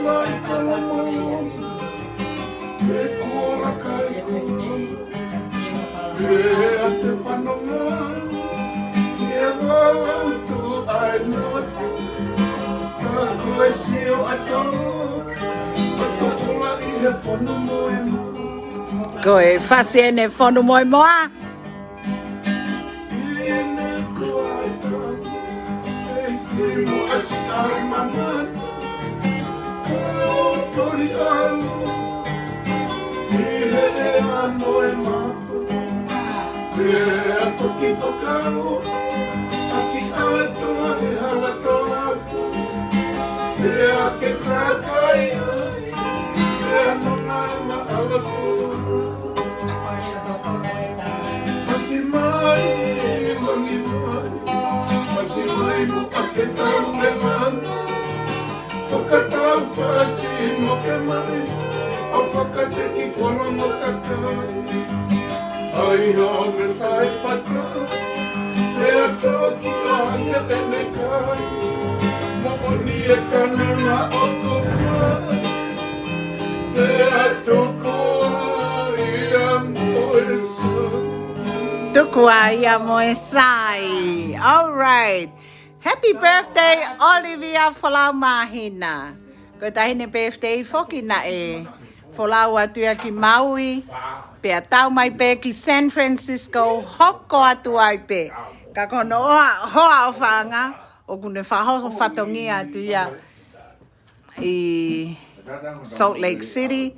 mai kalamu e kora kai ku e ate whanonga e wala tu ai notu ka koe sio ato ato kola I he whanu moe mo Koe whasi ene whanu moe moa. Ine koa ata e whiri mo asi ai maman o tori anu I he e ano e mako e ato ki whakaro aki ato he hala toafu e ake kakai e ano ngai ma ala toa Masi mai wangi mai Masi mai mu ake tau me mai Whakatau pasi no ke mai Au whakateki kono no kakai Ai hawe sai whaka E ato ki anya e me kai Mooni e kananga o to whai E ato koa ia moe sai Tukua ia moe sai. All right. Happy birthday, Olivia Folau Mahina. Ko tahine birthday foki na e. Folau atuia ki Maui. Pea tau mai pe ki San Francisco. Hoko atu ai pe. Ka kono hoa o whanga. O kune whaho whatongi atuia I Salt Lake City.